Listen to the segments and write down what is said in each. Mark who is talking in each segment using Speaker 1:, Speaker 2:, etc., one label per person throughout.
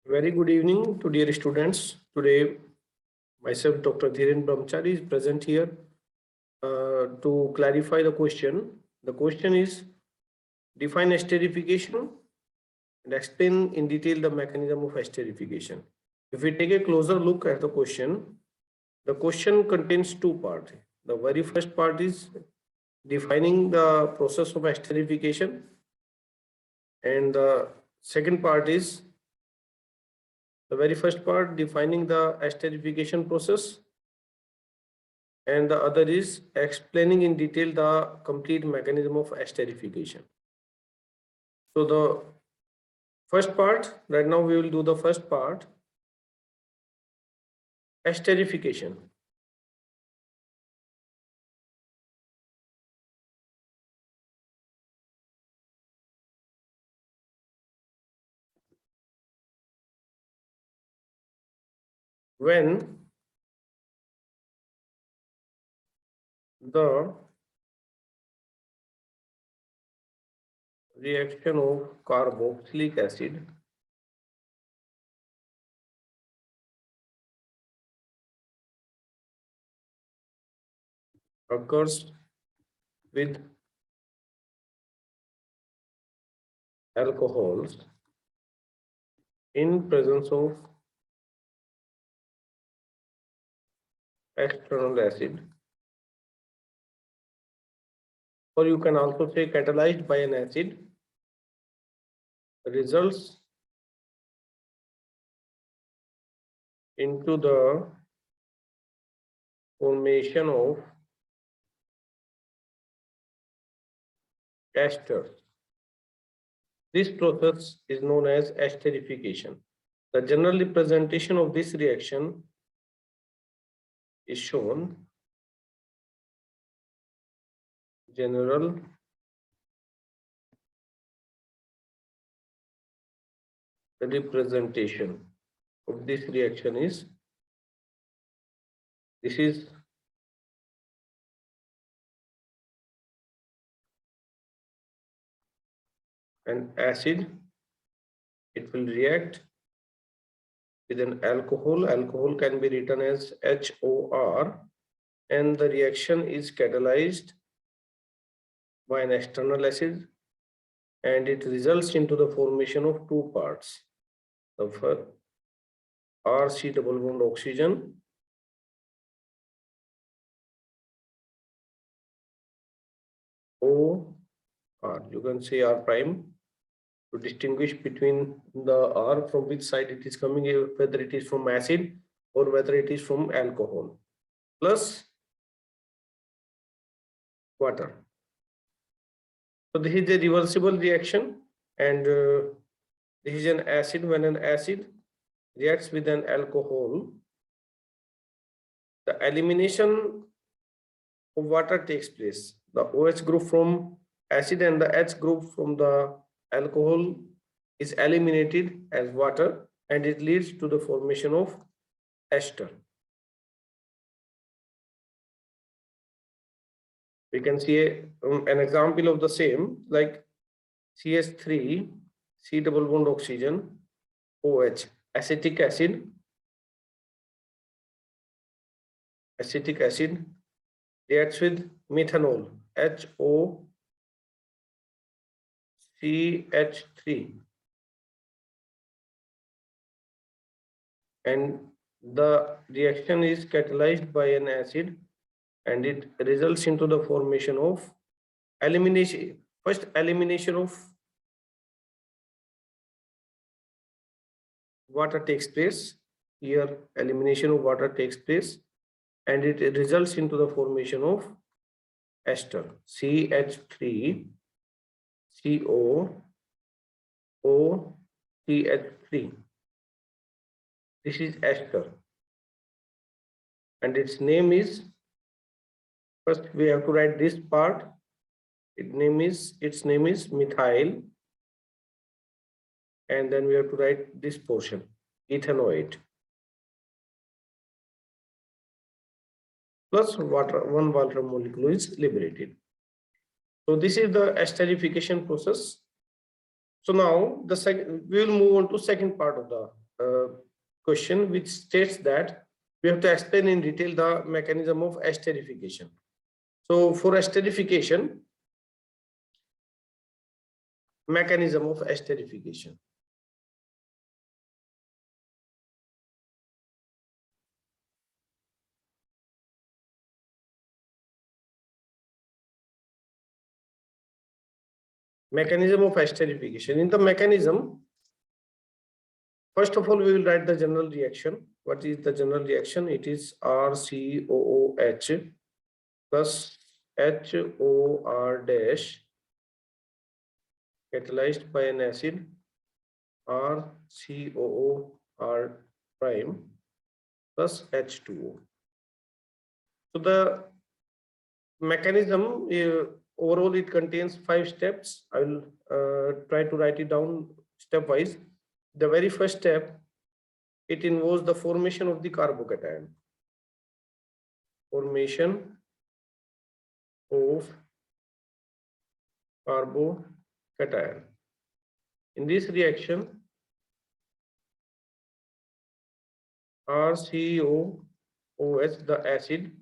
Speaker 1: Very good evening to dear students. Today, myself, Dr. Dhiren Brahmachari, is present here to clarify the question. The question is, define esterification and explain in detail the mechanism of esterification. If we take a closer look at the question contains two parts. The very first part is defining the process of esterification, and the second part is the very first part defining the esterification process, and the other is explaining in detail the complete mechanism of esterification. So the first part, right now we will do the first part, esterification. When the reaction of carboxylic acid occurs with alcohols in presence of external acid, or you can also say catalyzed by an acid, results into the formation of esters. This process is known as esterification. The general representation of this reaction is shown. General representation of this reaction is an acid. It will react with an alcohol. Alcohol can be written as HOR, and the reaction is catalyzed by an external acid, and it results into the formation of two parts. The first RC double bond oxygen OR, you can say R prime, to distinguish between the R from which side it is coming, whether it is from acid or whether it is from alcohol, plus water. So this is a reversible reaction, and this is an acid. When an acid reacts with an alcohol, the elimination of water takes place. The OH group from acid and the H group from the alcohol is eliminated as water, and it leads to the formation of ester. We can see an example of the same, like CH3, C double bond oxygen, OH, acetic acid reacts with methanol, HOCH3, and the reaction is catalyzed by an acid, and it results into the formation of elimination. First, elimination of water takes place. Here, elimination of water takes place, and it results into the formation of ester, CH3 COOCH3. This is ester, and its name is, first we have to write this part. Its name is methyl, and then we have to write this portion, ethanoate, plus water, one water molecule is liberated. So this is the esterification process. So now we will move on to second part of the question which states that we have to explain in detail the mechanism of esterification. So for esterification, mechanism of esterification. Mechanism of esterification. In the mechanism, first of all, we will write the general reaction. What is the general reaction? It is RCOOH plus HOR dash catalyzed by an acid RCOOR prime plus H2O. So the mechanism overall it contains 5 steps. I will try to write it down stepwise. The very first step, it involves the formation of the carbocation. Formation of carbocation. In this reaction, RCOOH, the acid,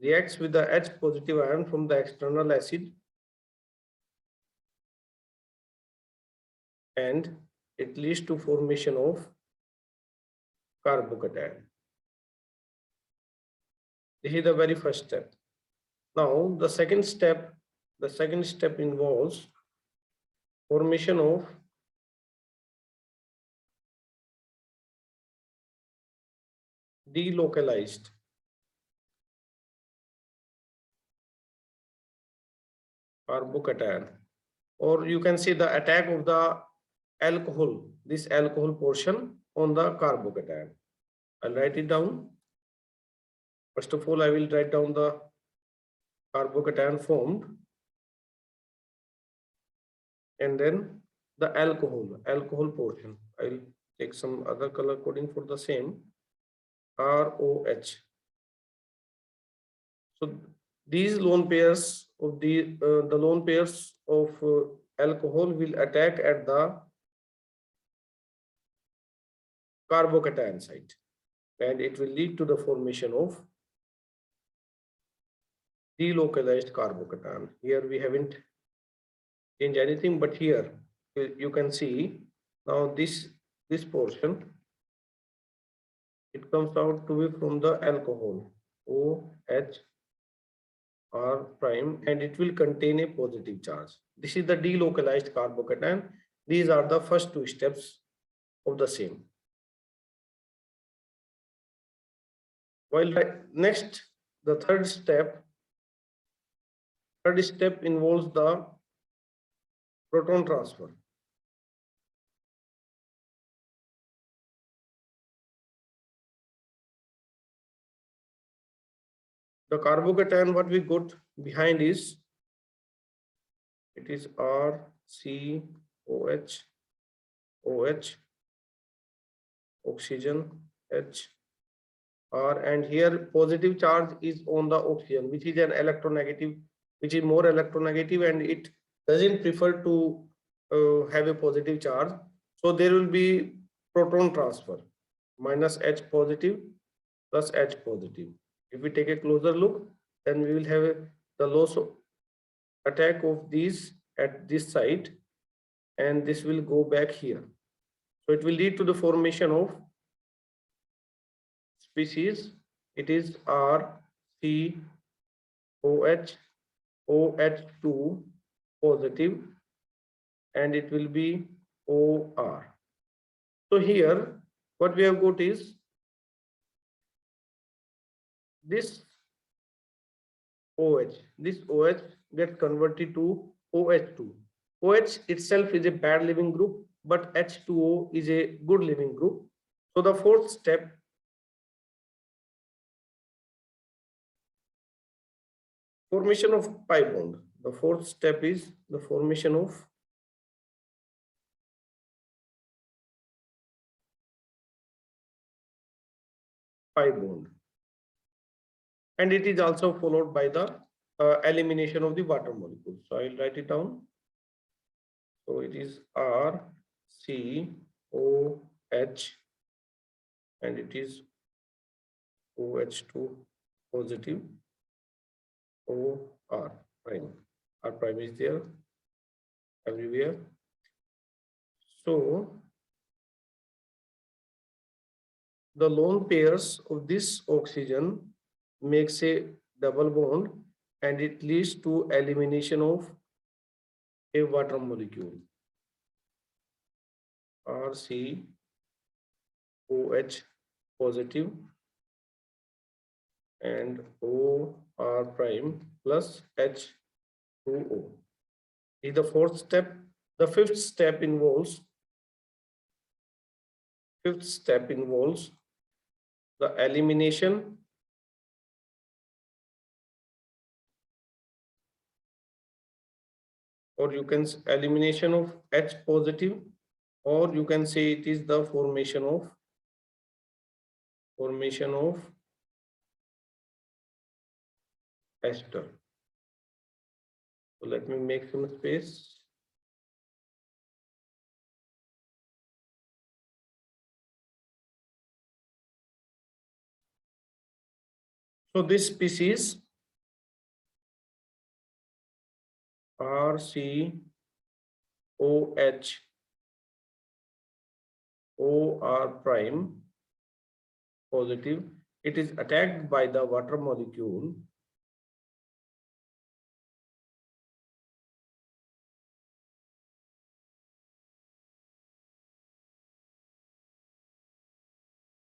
Speaker 1: reacts with the H positive ion from the external acid and it leads to formation of carbocation. This is the very first step. Now the second step involves formation of delocalized carbocation, or you can say the attack of the alcohol, this alcohol portion on the carbocation. I'll write it down. First of all, I will write down the carbocation formed and then the alcohol portion. I'll take some other color coding for the same, ROH. So these lone pairs of the lone pairs of alcohol will attack at the carbocation site and it will lead to the formation of delocalized carbocation. Here we haven't changed anything, but here you can see now this portion, it comes out to be from the alcohol OH R prime and it will contain a positive charge. This is the delocalized carbocation. These are the first 2 steps of the same. While next, the third step involves the proton transfer. The carbocation what we got behind is, it is RCOH, OH, oxygen, H, R, and here positive charge is on the oxygen, which is an electronegative, which is more electronegative, and it doesn't prefer to have a positive charge. So there will be proton transfer, minus H positive plus H positive. If we take a closer look, then we will have the loss of attack of these at this site, and this will go back here. So it will lead to the formation of species. It is RCOH, OH2 positive, and it will be OR. So here what we have got is this OH. This OH gets converted to OH2. OH itself is a bad leaving group, but H2O is a good leaving group. So the fourth step, formation of pi bond. The fourth step is the formation of pi bond. And it is also followed by the elimination of the water molecule. So I will write it down. So it is R COH, and it is OH2 positive, OR prime. R prime is there everywhere. So the lone pairs of this oxygen makes a double bond, and it leads to elimination of a water molecule, RCOH positive and OR prime plus H2O. Is the fourth step. The fifth step involves the elimination or you can elimination of H positive, or you can say it is the formation of ester. So let me make some space. So this species RCOH OR prime positive, it is attacked by the water molecule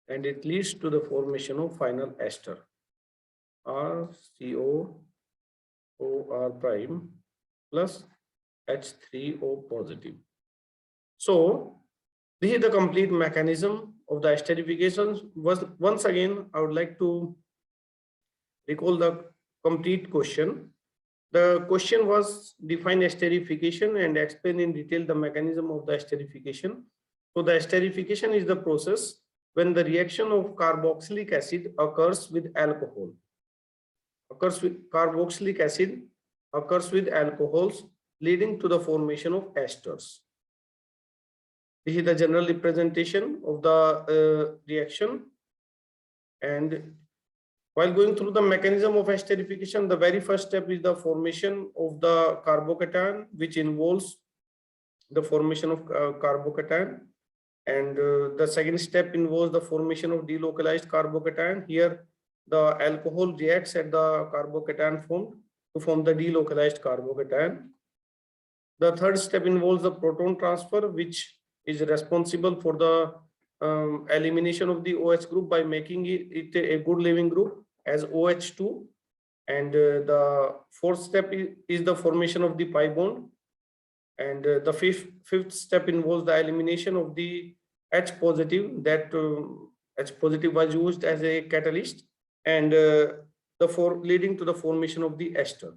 Speaker 1: and it leads to the formation of final ester, RCOOR prime plus H3O positive. So this is the complete mechanism of the esterification. Once again, I would like to recall the complete question. The question was define esterification and explain in detail the mechanism of the esterification. So the esterification is the process when the reaction of carboxylic acid occurs with alcohol. Carboxylic acid occurs with alcohols, leading to the formation of esters. This is the general representation of the reaction. And while going through the mechanism of esterification, the very first step is the formation of the carbocation, which involves the formation of carbocation. And the second step involves the formation of delocalized carbocation. Here, the alcohol reacts at the carbocation formed to form the delocalized carbocation. The third step involves the proton transfer, which is responsible for the elimination of the OH group by making it a good leaving group as OH2. And the fourth step is the formation of the pi bond. And the fifth step involves the elimination of the H positive. That H positive was used as a catalyst, and leading to the formation of the ester.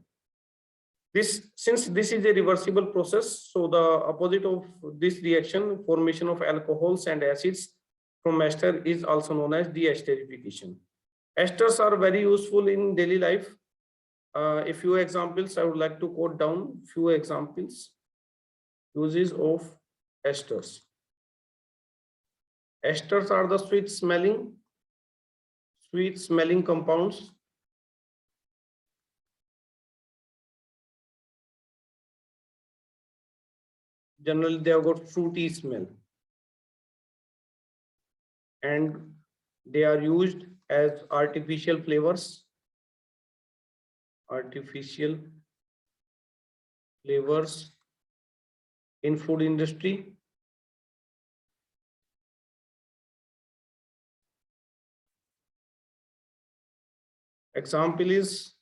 Speaker 1: Since this is a reversible process, so the opposite of this reaction, formation of alcohols and acids from ester, is also known as deesterification. Esters are very useful in daily life. A few examples I would like to quote down. Few examples. Uses of esters. Esters are the sweet smelling compounds. Generally, they have got fruity smell, and they are used as artificial flavors. In food industry. Example is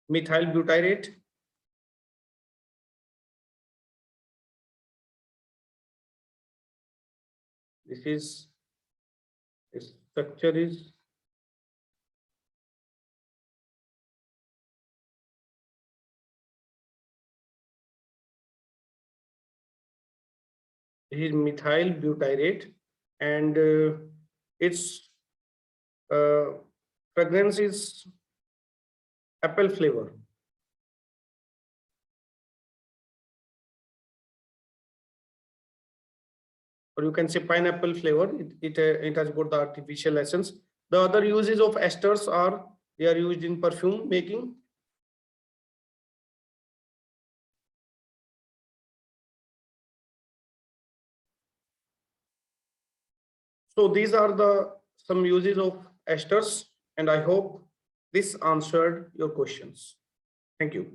Speaker 1: methyl butyrate. This is its structure is methyl butyrate, and its fragrance is apple flavor. or you can say pineapple flavor. It has got the artificial essence. The other uses of esters are they are used in perfume making. So these are the some uses of esters, and I hope this answered your questions. Thank you.